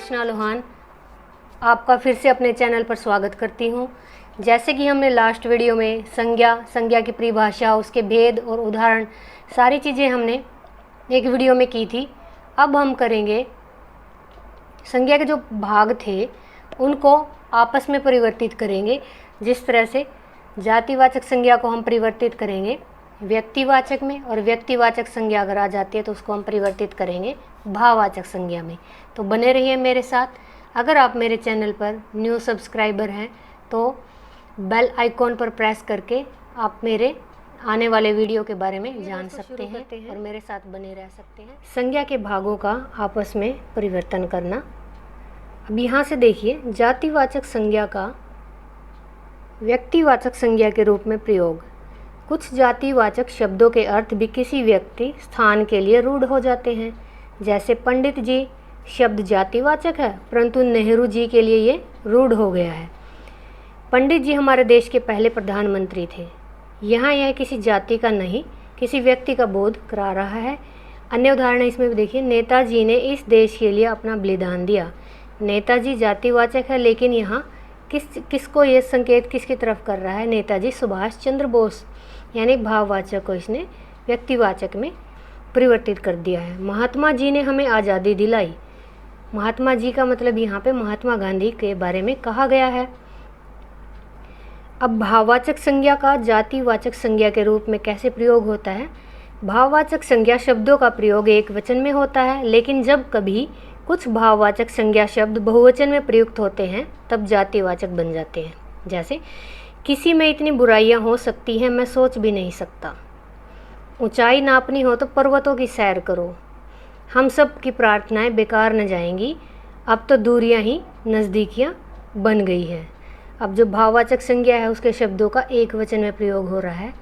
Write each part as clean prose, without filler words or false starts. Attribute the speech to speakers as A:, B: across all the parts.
A: अर्चना लोहान आपका फिर से अपने चैनल पर स्वागत करती हूँ। जैसे कि हमने लास्ट वीडियो में संज्ञा की परिभाषा, उसके भेद और उदाहरण सारी चीज़ें हमने एक वीडियो में की थी। अब हम करेंगे संज्ञा के जो भाग थे उनको आपस में परिवर्तित करेंगे। जिस तरह से जातिवाचक संज्ञा को हम परिवर्तित करेंगे व्यक्तिवाचक में, और व्यक्तिवाचक संज्ञा अगर आ जाती है तो उसको हम परिवर्तित करेंगे भाववाचक संज्ञा में। तो बने रहिए मेरे साथ। अगर आप मेरे चैनल पर न्यू सब्सक्राइबर हैं तो बेल आइकॉन पर प्रेस करके आप मेरे आने वाले वीडियो के बारे में जान सकते हैं और मेरे साथ बने रह सकते हैं। संज्ञा के भागों का आपस में परिवर्तन करना। अब यहाँ से देखिए, जातिवाचक संज्ञा का व्यक्तिवाचक संज्ञा के रूप में प्रयोग। कुछ जातिवाचक शब्दों के अर्थ भी किसी व्यक्ति स्थान के लिए रूढ़ हो जाते हैं। जैसे पंडित जी शब्द जातिवाचक है, परंतु नेहरू जी के लिए ये रूढ़ हो गया है। पंडित जी हमारे देश के पहले प्रधानमंत्री थे। यहाँ यह किसी जाति का नहीं, किसी व्यक्ति का बोध करा रहा है। अन्य उदाहरण इसमें भी देखिए, नेताजी ने इस देश के लिए अपना बलिदान दिया। नेताजी जातिवाचक है, लेकिन यहाँ किसको ये संकेत किसकी तरफ कर रहा है? नेताजी सुभाष चंद्र बोस, यानी भाववाचक को इसने व्यक्तिवाचक में परिवर्तित कर दिया है। महात्मा जी ने हमें आज़ादी दिलाई। महात्मा जी का मतलब यहाँ पे महात्मा गांधी के बारे में कहा गया है। अब भाववाचक संज्ञा का जातिवाचक संज्ञा के रूप में कैसे प्रयोग होता है? भाववाचक संज्ञा शब्दों का प्रयोग एक वचन में होता है, लेकिन जब कभी कुछ भाववाचक संज्ञा शब्द बहुवचन में प्रयुक्त होते हैं तब जातिवाचक बन जाते हैं। जैसे किसी में इतनी बुराइयां हो सकती हैं मैं सोच भी नहीं सकता। ऊंचाई नापनी हो तो पर्वतों की सैर करो। हम सब की प्रार्थनाएं बेकार न जाएंगी, अब तो दूरियां ही नज़दीकियां बन गई हैं। अब जो भाववाचक संज्ञा है उसके शब्दों का एक वचन में प्रयोग हो रहा है,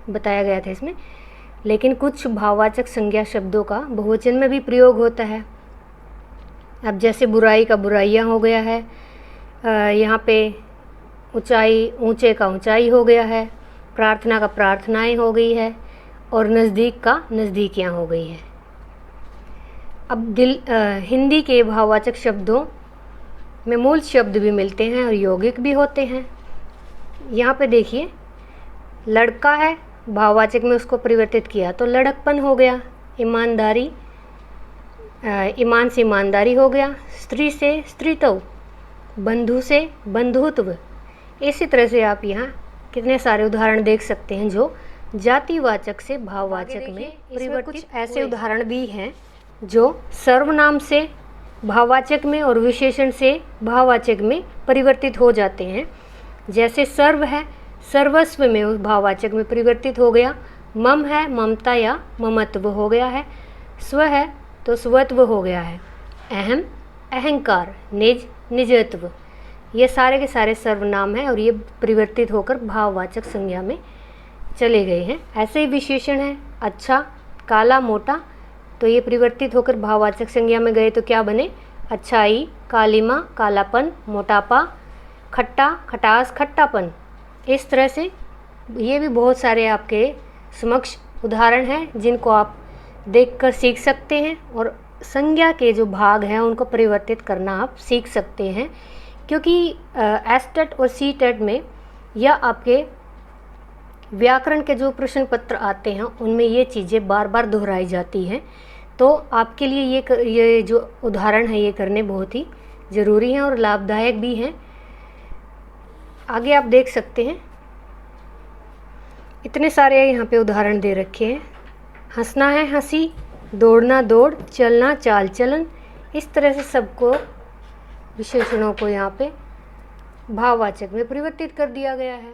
A: बताया गया था इसमें। लेकिन कुछ भाववाचक संज्ञा शब्दों का बहुवचन में भी प्रयोग होता है। अब जैसे बुराई का बुराइयां हो गया है, यहाँ पे ऊंचाई ऊंचे का ऊंचाई हो गया है, प्रार्थना का प्रार्थनाएं हो गई है, और नज़दीक का नज़दीकियां हो गई है। अब हिंदी के भाववाचक शब्दों में मूल शब्द भी मिलते हैं और यौगिक भी होते हैं। यहाँ पे देखिए, लड़का है, भाववाचक में उसको परिवर्तित किया तो लड़कपन हो गया। ईमानदारी, ईमान से ईमानदारी हो गया। स्त्री से स्त्रीत्व, बंधु से बंधुत्व। इसी तरह से आप यहाँ कितने सारे उदाहरण देख सकते हैं जो जातिवाचक से भाववाचक में परिवर्तित। कुछ ऐसे उदाहरण भी हैं जो सर्वनाम से भाववाचक में और विशेषण से भाववाचक में परिवर्तित हो जाते हैं। जैसे सर्व है, सर्वस्व में उस भाववाचक में परिवर्तित हो गया। मम है, ममता या ममत्व हो गया है। स्व है तो स्वत्व हो गया है। अहम, अहंकार, निज, निजत्व। ये सारे के सारे सर्वनाम हैं और ये परिवर्तित होकर भाववाचक संज्ञा में चले गए हैं। ऐसे ही विशेषण है, अच्छा, काला, मोटा, तो ये परिवर्तित होकर भाववाचक संज्ञा में गए तो क्या बने? अच्छाई, कालिमा, कालापन, मोटापा, खट्टा, खटास, खट्टापन। इस तरह से ये भी बहुत सारे आपके समक्ष उदाहरण हैं जिनको आप देखकर सीख सकते हैं, और संज्ञा के जो भाग हैं उनको परिवर्तित करना आप सीख सकते हैं। क्योंकि एसटेट और सीटेट में या आपके व्याकरण के जो प्रश्न पत्र आते हैं उनमें ये चीज़ें बार बार दोहराई जाती हैं। तो आपके लिए ये जो उदाहरण है ये करने बहुत ही ज़रूरी हैं और लाभदायक भी हैं। आगे आप देख सकते हैं, इतने सारे यहाँ पे उदाहरण दे रखे हैं। हंसना है हंसी, दौड़ना दौड़, चलना चाल चलन। इस तरह से सबको विशेषणों को यहाँ पे भाववाचक में परिवर्तित कर दिया गया है।